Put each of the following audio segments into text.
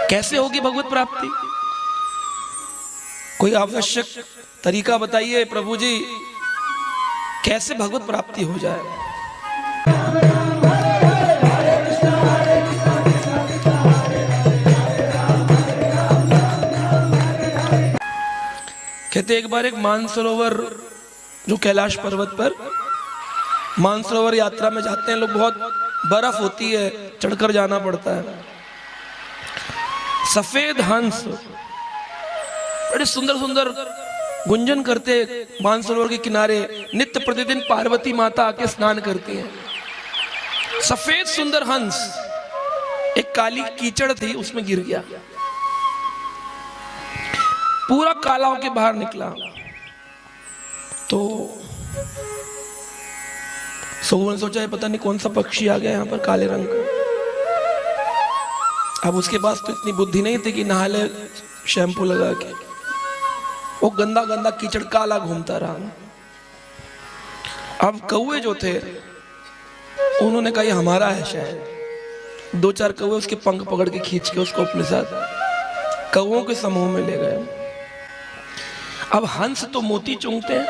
कैसे होगी भगवत प्राप्ति? कोई आवश्यक तरीका बताइए प्रभु जी, कैसे भगवत प्राप्ति हो जाए। कहते एक बार एक मानसरोवर, जो कैलाश पर्वत पर मानसरोवर यात्रा में जाते हैं लोग, बहुत बर्फ होती है, चढ़कर जाना पड़ता है। सफेद हंस बड़े सुंदर सुंदर गुंजन करते मानसरोवर के किनारे, नित्य प्रतिदिन पार्वती माता आके स्नान करती हैं। सफेद सुंदर हंस एक काली कीचड़ थी उसमें गिर गया, पूरा काला होके बाहर निकला। तो सोहन सोचा है पता नहीं कौन सा पक्षी आ गया यहाँ पर काले रंग का। अब उसके पास तो इतनी बुद्धि नहीं थी कि नहा ले शैम्पू लगा के, वो गंदा गंदा कीचड़ काला घूमता रहा। अब कौवे जो थे उन्होंने कहा ये हमारा है शायद। दो चार कौवे उसके पंख पकड़ के खींच के उसको अपने साथ कौवों के समूह में ले गए। अब हंस तो मोती चूंघते हैं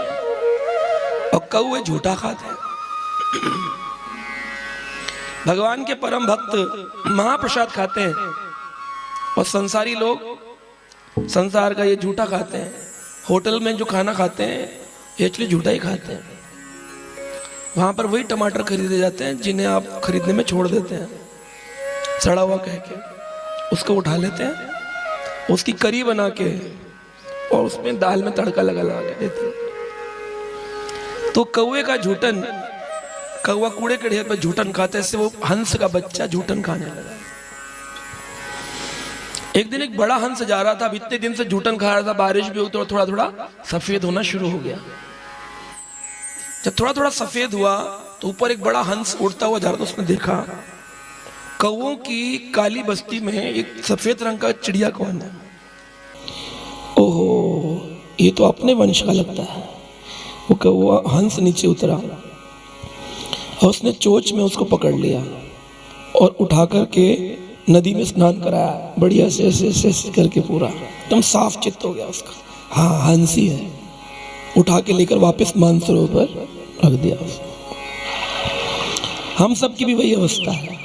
और कौवे झूठा खाते हैं। भगवान के परम भक्त महाप्रसाद खाते हैं और संसारी लोग संसार का ये झूठा खाते हैं। होटल में जो खाना खाते हैं एक्चुअली झूठा ही खाते हैं। वहां पर वही टमाटर खरीदे जाते हैं जिन्हें आप खरीदने में छोड़ देते हैं, सड़ा हुआ कह के उसको उठा लेते हैं, उसकी करी बना के और उसमें दाल में तड़का लगा के देते हैं। तो कौवे का झूठन, कौवा कूड़े के ढेर पर झूठन खाता है, इससे वो हंस का बच्चा झूठन खाने लगा। एक दिन एक बड़ा हंस जा रहा था, अब इतने दिन से झूठन खा रहा था, बारिश भी हुई तो थोड़ा थोड़ा सफेद होना शुरू हो गया। जब थोड़ा थोड़ा सफेद हुआ तो ऊपर एक बड़ा हंस उड़ता हुआ जा रहा था। उसने देखा कौवों की काली बस्ती में एक सफेद रंग का चिड़िया कौन है। ओहो, ये तो अपने वंश का लगता है। वो कौवा हंस नीचे उतरा और उसने चोंच में उसको पकड़ लिया और उठा करके नदी में स्नान कराया, बढ़िया से ऐसे करके पूरा एकदम साफ चित्त हो गया उसका। हाँ, हंसी है। उठा के लेकर वापस मानसरोवर पर रख दिया उसको। हम सब की भी वही अवस्था है।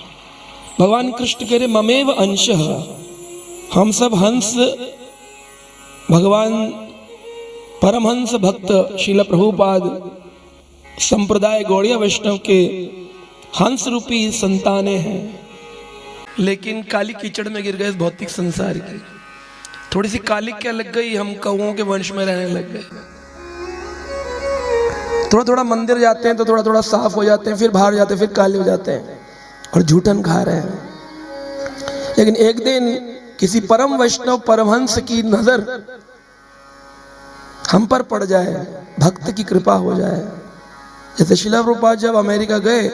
भगवान कृष्ण कह रहे ममेव अंशः, हम सब हंस भगवान परमहंस भक्त श्रील प्रभुपाद संप्रदाय गौड़िया वैष्णव के हंस रूपी संतानें हैं, लेकिन काली कीचड़ में गिर गए इस भौतिक संसार की। थोड़ी सी काली क्या लग गई, हम कौओं के वंश में रहने लग गए। थोड़ा थोड़ा मंदिर जाते हैं तो थोड़ा थोड़ा साफ हो जाते हैं, फिर बाहर जाते हैं फिर काले हो जाते हैं और झूठन खा रहे हैं। लेकिन एक दिन किसी परम वैष्णव परमहंस की नजर हम पर पड़ जाए, भक्त की कृपा हो जाए। जैसे श्रील प्रभुपाद जब अमेरिका गए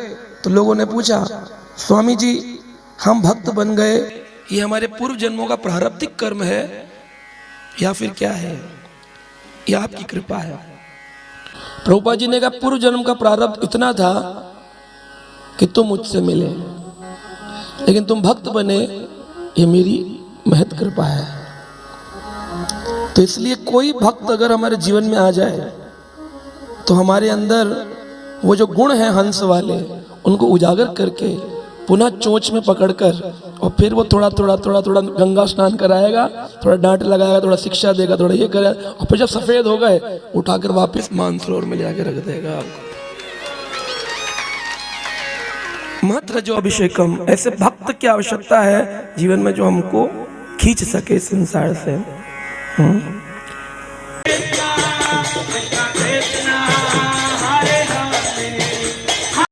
तो लोगों ने पूछा स्वामी जी हम भक्त बन गए, ये हमारे पूर्व जन्मों का प्रारब्धिक कर्म है या फिर क्या है, ये आपकी कृपा है। प्रभुपाद जी ने कहा पूर्व जन्म का प्रारब्ध इतना था कि तुम मुझसे मिले, लेकिन तुम भक्त बने, ये मेरी महत कृपा है। तो इसलिए कोई भक्त अगर हमारे जीवन में आ जाए तो हमारे अंदर वो जो गुण हैं हंस वाले, उनको उजागर करके पुनः चोंच में पकड़कर और फिर वो थोड़ा थोड़ा थोड़ा थोड़ा गंगा स्नान कराएगा, थोड़ा डांट लगाएगा, थोड़ा शिक्षा देगा, थोड़ा ये करेगा, और फिर जब सफेद हो गए उठाकर वापस मानसरोवर में जाके रख देगा आपको। मात्र जो अभिषेकम, ऐसे भक्त की आवश्यकता है जीवन में जो हमको खींच सके संसार से।